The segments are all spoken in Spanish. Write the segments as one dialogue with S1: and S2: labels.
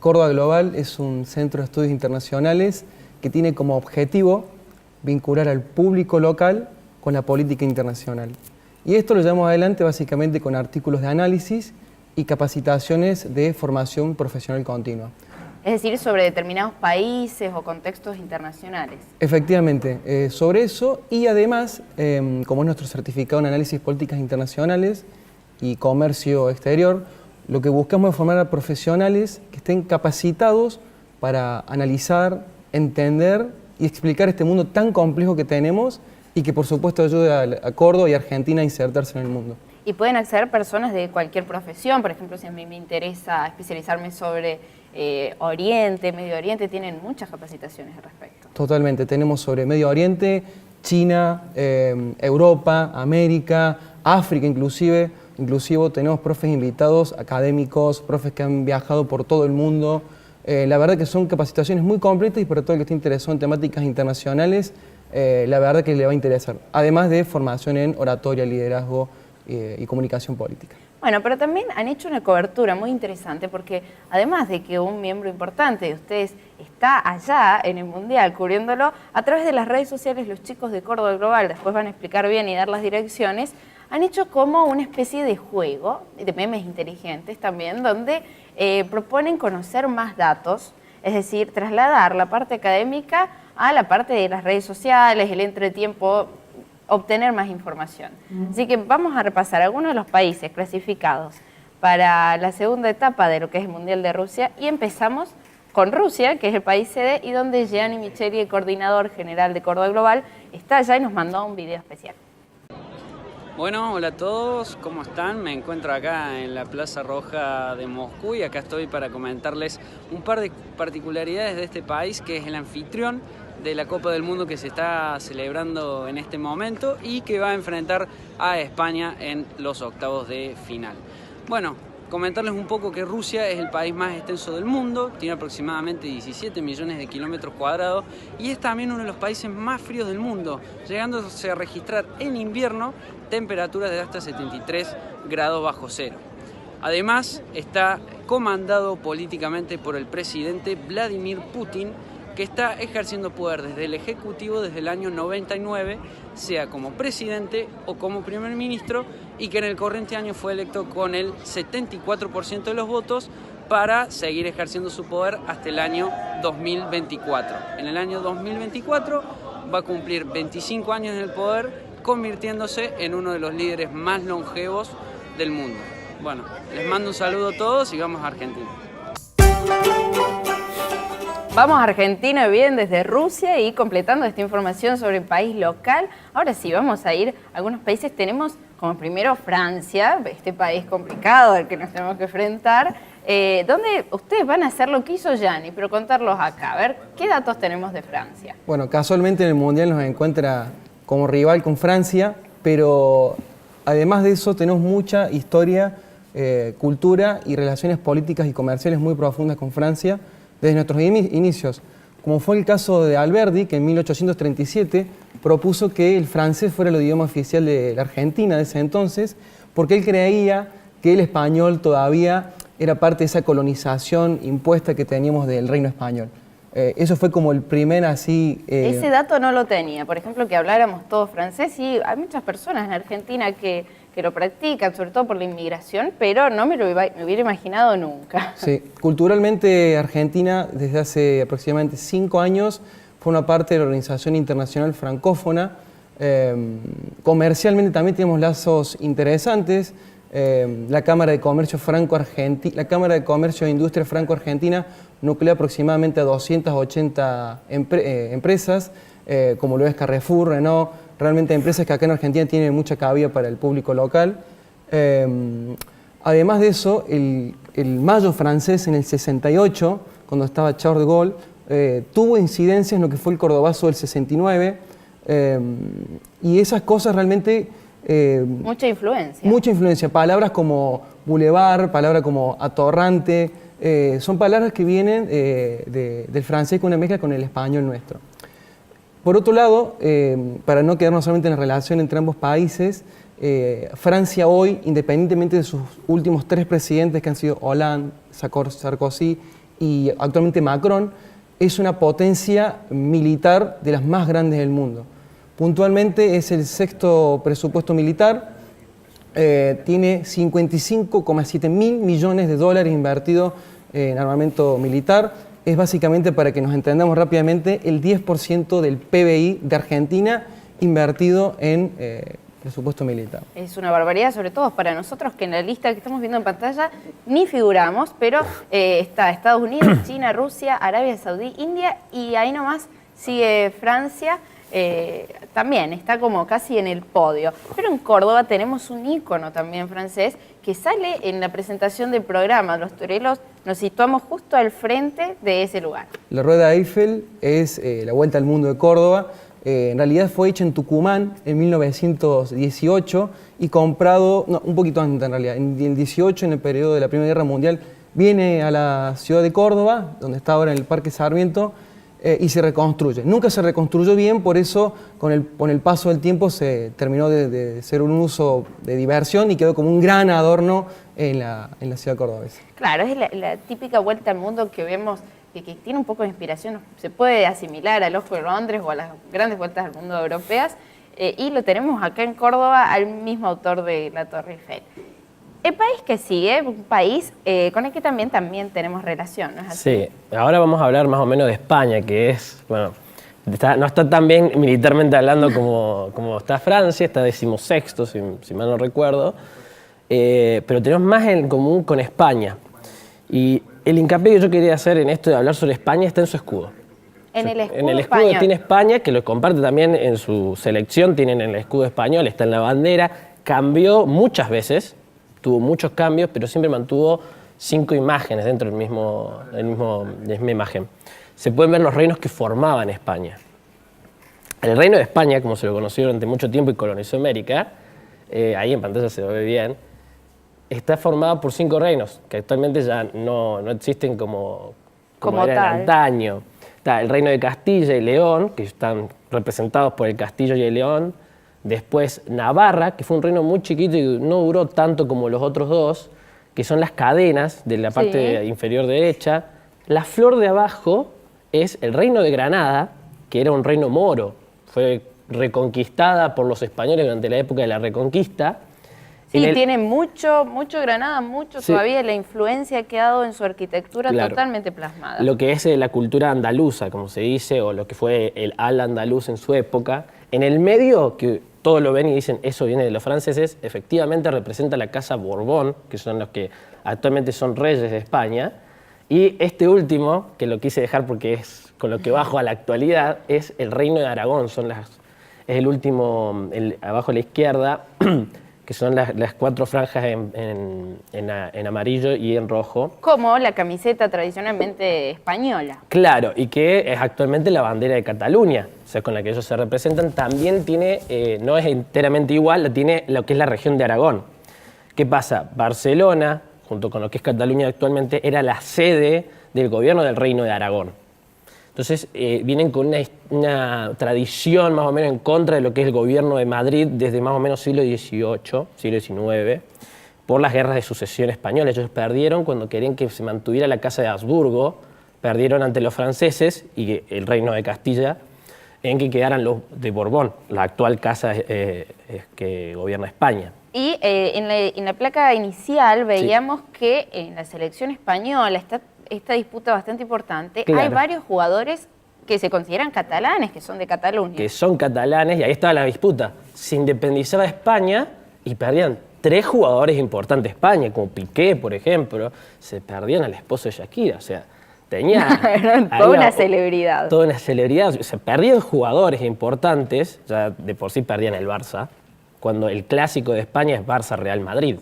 S1: Córdoba Global es un centro de estudios internacionales que tiene como objetivo vincular al público local con la política internacional. Y esto lo llevamos adelante básicamente con artículos de análisis y capacitaciones de formación profesional continua.
S2: Es decir, sobre determinados países o contextos internacionales.
S1: Efectivamente, sobre eso y además, como es nuestro certificado en análisis de políticas internacionales y comercio exterior, lo que buscamos es formar a profesionales que estén capacitados para analizar, entender y explicar este mundo tan complejo que tenemos y que por supuesto ayude a Córdoba y Argentina a insertarse en el mundo.
S2: Y pueden acceder personas de cualquier profesión, por ejemplo, si a mí me interesa especializarme sobre Oriente, Medio Oriente, tienen muchas capacitaciones al respecto.
S1: Totalmente, tenemos sobre Medio Oriente, China, Europa, América, África inclusive tenemos profes invitados, académicos, profes que han viajado por todo el mundo. La verdad que son capacitaciones muy completas y para todo el que esté interesado en temáticas internacionales, la verdad que le va a interesar. Además de formación en oratoria, liderazgo y comunicación política.
S2: Bueno, pero también han hecho una cobertura muy interesante porque además de que un miembro importante de ustedes está allá en el Mundial cubriéndolo, a través de las redes sociales los chicos de Córdoba Global, después van a explicar bien y dar las direcciones, han hecho como una especie de juego, de memes inteligentes también, donde proponen conocer más datos, es decir, trasladar la parte académica a la parte de las redes sociales, el entretiempo, obtener más información. Así que vamos a repasar algunos de los países clasificados para la segunda etapa de lo que es el Mundial de Rusia y empezamos con Rusia, que es el país sede y donde Gianni Micheli, el coordinador general de Córdoba Global, está allá y nos mandó un video especial.
S3: Bueno, hola a todos, ¿cómo están? Me encuentro acá en la Plaza Roja de Moscú y acá estoy para comentarles un par de particularidades de este país que es el anfitrión de la Copa del Mundo que se está celebrando en este momento y que va a enfrentar a España en los octavos de final. Bueno, comentarles un poco que Rusia es el país más extenso del mundo, tiene aproximadamente 17 millones de kilómetros cuadrados y es también uno de los países más fríos del mundo, llegándose a registrar en invierno temperaturas de hasta 73 grados bajo cero. Además, está comandado políticamente por el presidente Vladimir Putin, que está ejerciendo poder desde el Ejecutivo desde el año 99, sea como presidente o como primer ministro, y que en el corriente año fue electo con el 74% de los votos para seguir ejerciendo su poder hasta el año 2024. En el año 2024 va a cumplir 25 años en el poder, convirtiéndose en uno de los líderes más longevos del mundo. Bueno, les mando un saludo a todos y vamos a Argentina.
S2: Vamos a Argentina bien desde Rusia y completando esta información sobre el país local. Ahora sí, vamos a ir a algunos países. Tenemos como primero Francia, este país complicado al que nos tenemos que enfrentar, donde ustedes van a hacer lo que hizo Gianni, pero contarlos acá. A ver, ¿qué datos tenemos de Francia?
S1: Bueno, casualmente en el Mundial nos encuentra como rival con Francia, pero además de eso tenemos mucha historia, cultura y relaciones políticas y comerciales muy profundas con Francia desde nuestros inicios, como fue el caso de Alberdi, que en 1837 propuso que el francés fuera el idioma oficial de la Argentina de ese entonces, porque él creía que el español todavía era parte de esa colonización impuesta que teníamos del reino español. Eso fue como el primer así...
S2: Ese dato no lo tenía, por ejemplo, que habláramos todos francés, y hay muchas personas en Argentina que lo practican, sobre todo por la inmigración, pero no me lo hubiera imaginado nunca.
S1: Sí, culturalmente Argentina desde hace aproximadamente 5 años forma parte de la Organización Internacional Francófona. Comercialmente también tenemos lazos interesantes. La Cámara de Comercio la Cámara de Comercio e Industria Franco-Argentina nuclea aproximadamente a 280 empresas, como lo es Carrefour, Renault, realmente empresas que acá en Argentina tienen mucha cabida para el público local. Además de eso, el Mayo francés en el 68, cuando estaba Charles de Gaulle, tuvo incidencias en lo que fue el Cordobazo del 69, y esas cosas realmente...
S2: mucha influencia.
S1: Mucha influencia. Palabras como boulevard, palabras como atorrante, son palabras que vienen del francés con una mezcla con el español nuestro. Por otro lado, para no quedarnos solamente en la relación entre ambos países, Francia hoy, independientemente de sus últimos 3 presidentes que han sido Hollande, Sarkozy y actualmente Macron, es una potencia militar de las más grandes del mundo. Puntualmente es el sexto presupuesto militar, tiene 55,7 mil millones de dólares invertidos en armamento militar. Es básicamente, para que nos entendamos rápidamente, el 10% del PBI de Argentina invertido en presupuesto militar.
S2: Es una barbaridad, sobre todo para nosotros, que en la lista que estamos viendo en pantalla ni figuramos, pero está Estados Unidos, China, Rusia, Arabia Saudí, India, y ahí nomás sigue Francia. También está como casi en el podio. Pero en Córdoba tenemos un ícono también francés que sale en la presentación del programa. Los toreros nos situamos justo al frente de ese lugar.
S1: La Rueda Eiffel es la Vuelta al Mundo de Córdoba. En realidad fue hecha en Tucumán en 1918 y comprado, no, un poquito antes en realidad, en el 18, en el periodo de la Primera Guerra Mundial, viene a la ciudad de Córdoba, donde está ahora en el Parque Sarmiento, y se reconstruye. Nunca se reconstruyó bien, por eso con el paso del tiempo se terminó de ser un uso de diversión y quedó como un gran adorno en la ciudad cordobesa.
S2: Claro, es la típica vuelta al mundo que vemos, que tiene un poco de inspiración, se puede asimilar al Ojo de Londres o a las grandes vueltas al mundo europeas, y lo tenemos acá en Córdoba al mismo autor de la Torre Eiffel. El país que sigue, un país con el que también tenemos relación, ¿no es así?
S4: Sí, ahora vamos a hablar más o menos de España, que es, bueno, no está tan bien militarmente hablando como está Francia, está 16º, si mal no recuerdo, pero tenemos más en común con España. Y el hincapié que yo quería hacer en esto de hablar sobre España está en su escudo.
S2: En el escudo
S4: En el escudo
S2: español.
S4: tiene España, que lo comparte también en su selección, tienen el escudo español, está en la bandera, cambió muchas veces, tuvo muchos cambios, pero siempre mantuvo 5 imágenes dentro de la misma imagen. Se pueden ver los reinos que formaban España. El reino de España, como se lo conoció durante mucho tiempo y colonizó América, ahí en pantalla se lo ve bien, está formado por 5 reinos, que actualmente ya no existen como eran
S2: tal.
S4: antaño. Está el reino de Castilla y León, que están representados por el Castillo y el León. Después Navarra, que fue un reino muy chiquito y no duró tanto como los otros dos, que son las cadenas de la parte inferior derecha. La flor de abajo es el reino de Granada, que era un reino moro. Fue reconquistada por los españoles durante la época de la Reconquista.
S2: Sí, tiene mucho Granada,
S4: Sí.
S2: todavía la influencia ha quedado en su arquitectura
S4: Claro.
S2: totalmente plasmada.
S4: Lo que es la cultura andaluza, como se dice, o lo que fue el al-andaluz en su época. En el medio, que todos lo ven y dicen, eso viene de los franceses, efectivamente representa la casa Borbón, que son los que actualmente son reyes de España. Y este último, que lo quise dejar porque es con lo que bajo a la actualidad, es el reino de Aragón. Es el último, abajo a la izquierda, que son las 4 franjas en amarillo y en rojo.
S2: Como la camiseta tradicionalmente española.
S4: Claro, y que es actualmente la bandera de Cataluña, o sea, con la que ellos se representan. También tiene, no es enteramente igual, tiene lo que es la región de Aragón. ¿Qué pasa? Barcelona, junto con lo que es Cataluña actualmente, era la sede del gobierno del Reino de Aragón. Entonces vienen con una tradición más o menos en contra de lo que es el gobierno de Madrid desde más o menos siglo XVIII, siglo XIX, por las guerras de sucesión españolas. Ellos perdieron cuando querían que se mantuviera la Casa de Habsburgo, perdieron ante los franceses y el Reino de Castilla, en que quedaran los de Borbón, la actual casa que gobierna España.
S2: Y en la placa inicial veíamos que en la selección española está esta disputa bastante importante.
S4: Claro.
S2: Hay varios jugadores que se consideran catalanes, que son de Cataluña.
S4: Que son catalanes, y ahí estaba la disputa. Se independizaba España y perdían 3 jugadores importantes de España, como Piqué, por ejemplo. Se perdían al esposo de Shakira, o sea,
S2: Eran toda una celebridad.
S4: Toda una celebridad. O sea, perdían jugadores importantes, ya de por sí perdían el Barça, cuando el clásico de España es Barça-Real Madrid.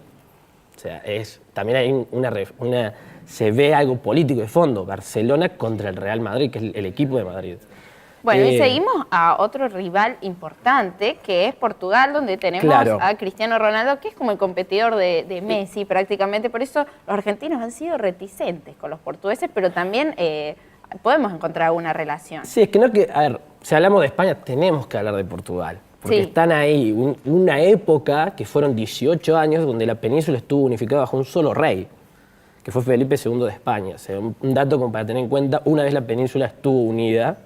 S4: O sea, también hay se ve algo político de fondo, Barcelona contra el Real Madrid, que es el equipo de Madrid.
S2: Bueno, y seguimos a otro rival importante, que es Portugal, donde tenemos a Cristiano Ronaldo, que es como el competidor de Messi prácticamente. Por eso los argentinos han sido reticentes con los portugueses, pero también podemos encontrar una relación.
S4: Sí, es que no que, a ver, si hablamos de España, tenemos que hablar de Portugal. Porque están ahí, una época que fueron 18 años donde la península estuvo unificada bajo un solo rey, que fue Felipe II de España. O sea, un dato como para tener en cuenta, una vez la península estuvo unida.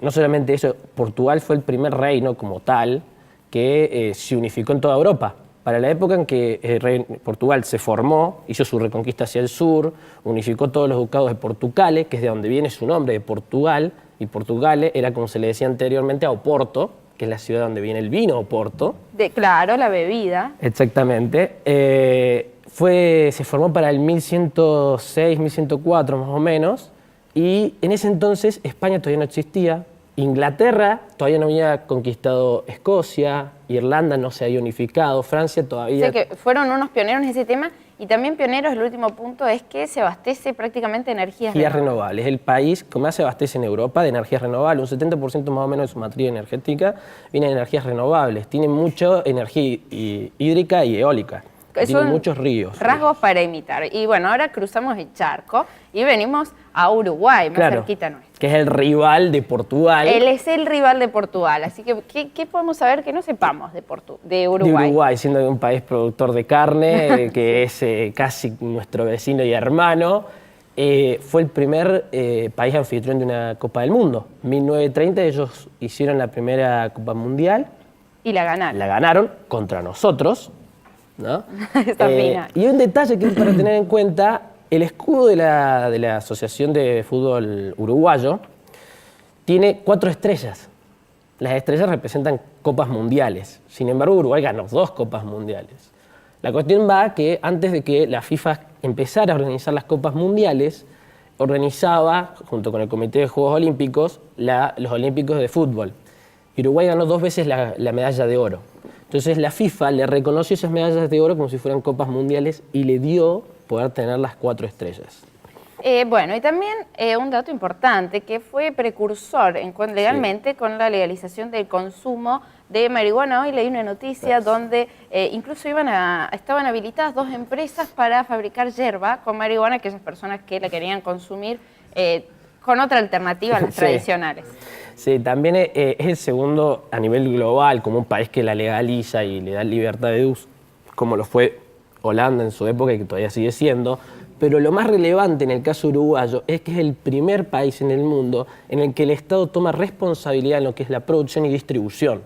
S4: No solamente eso, Portugal fue el primer reino como tal que se unificó en toda Europa. Para la época en que Portugal se formó, hizo su reconquista hacia el sur, unificó todos los ducados de Portucales, que es de donde viene su nombre, de Portugal, y Portugale era como se le decía anteriormente a Oporto, que es la ciudad donde viene el vino Oporto.
S2: Claro, la bebida.
S4: Exactamente. Se formó para el 1106, 1104 más o menos, y en ese entonces España todavía no existía, Inglaterra todavía no había conquistado Escocia, Irlanda no se había unificado, Francia todavía...
S2: O sea que fueron unos pioneros en ese tema y también pioneros, el último punto, es que se abastece prácticamente de energías
S4: renovables. Es el país que más se abastece en Europa de energías renovables. Un 70% más o menos de su matriz energética viene de energías renovables. Tiene mucha energía hídrica y eólica. Tiene muchos ríos.
S2: Rasgos para imitar. Y bueno, ahora cruzamos el charco y venimos a Uruguay, más cerquita nuestro.
S4: Que es el rival de Portugal.
S2: Él es el rival de Portugal. Así que, ¿qué podemos saber que no sepamos de Uruguay?
S4: De Uruguay, siendo un país productor de carne, que es casi nuestro vecino y hermano. Fue el primer país anfitrión de una Copa del Mundo. En 1930 ellos hicieron la primera Copa Mundial.
S2: Y la ganaron.
S4: La ganaron contra nosotros, ¿no?
S2: Y
S4: un detalle que es para tener en cuenta, el escudo de la Asociación de Fútbol Uruguayo tiene 4 estrellas. Las estrellas representan copas mundiales. Sin embargo, Uruguay ganó 2 copas mundiales. La cuestión va que antes de que la FIFA empezara a organizar las copas mundiales, organizaba, junto con el Comité de Juegos Olímpicos, los Olímpicos de fútbol. Uruguay ganó 2 veces la medalla de oro. Entonces la FIFA le reconoció esas medallas de oro como si fueran copas mundiales y le dio poder tener las 4 estrellas.
S2: Bueno, y también un dato importante, que fue precursor legalmente con la legalización del consumo de marihuana. Hoy leí una noticia donde incluso estaban habilitadas 2 empresas para fabricar yerba con marihuana, aquellas personas que la querían consumir con otra alternativa a las tradicionales.
S4: Sí, también es el segundo a nivel global, como un país que la legaliza y le da libertad de uso, como lo fue Holanda en su época y que todavía sigue siendo. Pero lo más relevante en el caso uruguayo es que es el primer país en el mundo en el que el Estado toma responsabilidad en lo que es la producción y distribución.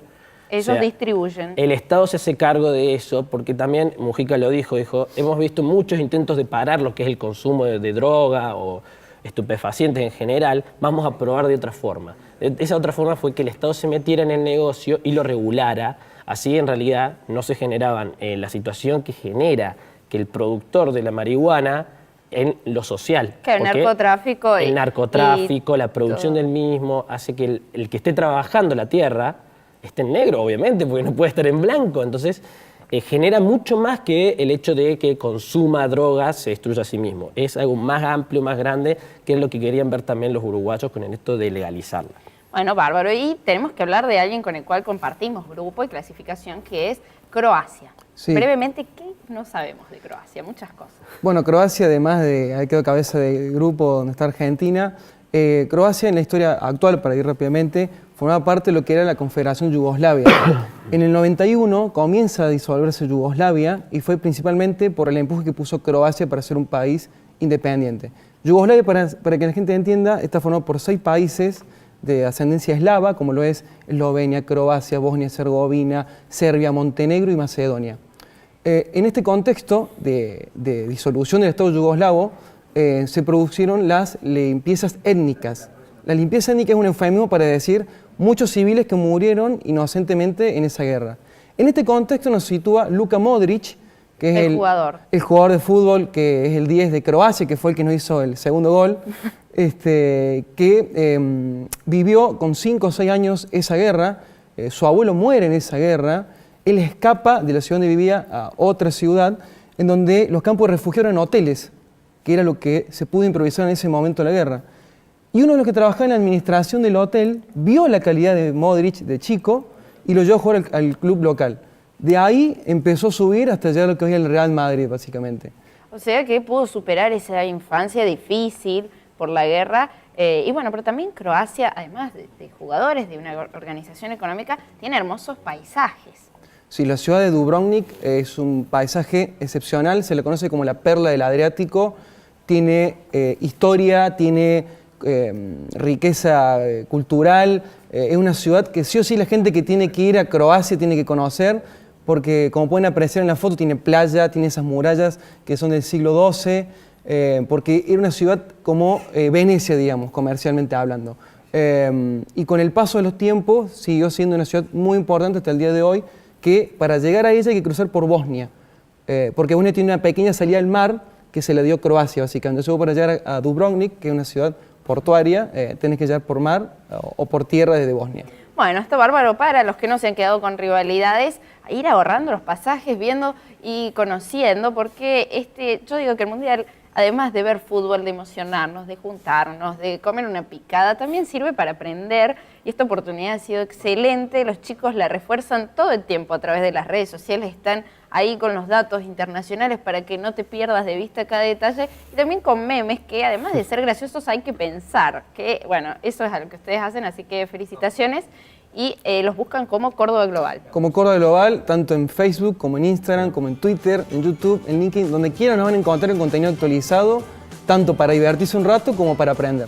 S2: Ellos distribuyen.
S4: El Estado se hace cargo de eso porque también, Mujica lo dijo, hemos visto muchos intentos de parar lo que es el consumo de droga o estupefacientes en general, vamos a probar de otra forma. Esa otra forma fue que el Estado se metiera en el negocio y lo regulara. Así en realidad no se generaban la situación que genera que el productor de la marihuana en lo social.
S2: Que el narcotráfico.
S4: El narcotráfico, la producción del mismo, hace que el que esté trabajando la tierra esté en negro, obviamente, porque no puede estar en blanco. Entonces genera mucho más que el hecho de que consuma drogas, se destruya a sí mismo. Es algo más amplio, más grande, que es lo que querían ver también los uruguayos con esto de legalizarla.
S2: Bueno, bárbaro. Y tenemos que hablar de alguien con el cual compartimos grupo y clasificación, que es Croacia. Sí. Brevemente, ¿qué no sabemos de Croacia? Muchas cosas.
S1: Bueno, Croacia, además de haber quedado cabeza del grupo donde está Argentina, Croacia en la historia actual, para ir rápidamente, formaba parte de lo que era la Confederación Yugoslavia. En el 91 comienza a disolverse Yugoslavia y fue principalmente por el empuje que puso Croacia para ser un país independiente. Yugoslavia, para que la gente entienda, está formado por 6 países de ascendencia eslava, como lo es Eslovenia, Croacia, Bosnia-Herzegovina, Serbia, Montenegro y Macedonia. En este contexto de disolución del Estado yugoslavo, se produjeron las limpiezas étnicas. La limpieza étnica es un eufemismo para decir muchos civiles que murieron inocentemente en esa guerra. En este contexto nos sitúa Luka Modric, que es el jugador de fútbol, que es el 10 de Croacia, que fue el que nos hizo el segundo gol, que vivió con 5 o 6 años esa guerra. Su abuelo muere en esa guerra, él escapa de la ciudad donde vivía a otra ciudad, en donde los campos de refugiados eran hoteles, que era lo que se pudo improvisar en ese momento de la guerra. Y uno de los que trabajaba en la administración del hotel vio la calidad de Modric de chico y lo llevó a jugar al club local. De ahí empezó a subir hasta llegar a lo que hoy es el Real Madrid, básicamente.
S2: O sea que pudo superar esa infancia difícil por la guerra. Y bueno, pero también Croacia, además de jugadores, de una organización económica, tiene hermosos paisajes.
S1: Sí, la ciudad de Dubrovnik es un paisaje excepcional, se le conoce como la perla del Adriático, tiene historia, tiene riqueza cultural, es una ciudad que sí o sí la gente que tiene que ir a Croacia tiene que conocer, porque como pueden apreciar en la foto tiene playa, tiene esas murallas que son del siglo XII, porque era una ciudad como Venecia, digamos, comercialmente hablando. Y con el paso de los tiempos siguió siendo una ciudad muy importante hasta el día de hoy, que para llegar a ella hay que cruzar por Bosnia, porque Bosnia tiene una pequeña salida al mar que se le dio Croacia, básicamente. Entonces, para llegar a Dubrovnik, que es una ciudad portuaria, tenés que llegar por mar o por tierra desde Bosnia.
S2: Bueno, está bárbaro para los que no se han quedado con rivalidades, ir ahorrando los pasajes, viendo y conociendo, porque yo digo que el Mundial, además de ver fútbol, de emocionarnos, de juntarnos, de comer una picada, también sirve para aprender, y esta oportunidad ha sido excelente. Los chicos la refuerzan todo el tiempo a través de las redes sociales, están ahí con los datos internacionales para que no te pierdas de vista cada detalle, y también con memes que, además de ser graciosos, hay que pensar, que bueno, eso es algo que ustedes hacen, así que felicitaciones. Y los buscan como Córdoba Global.
S1: Como Córdoba Global, tanto en Facebook, como en Instagram, como en Twitter, en YouTube, en LinkedIn, donde quieran nos van a encontrar en contenido actualizado, tanto para divertirse un rato como para aprender.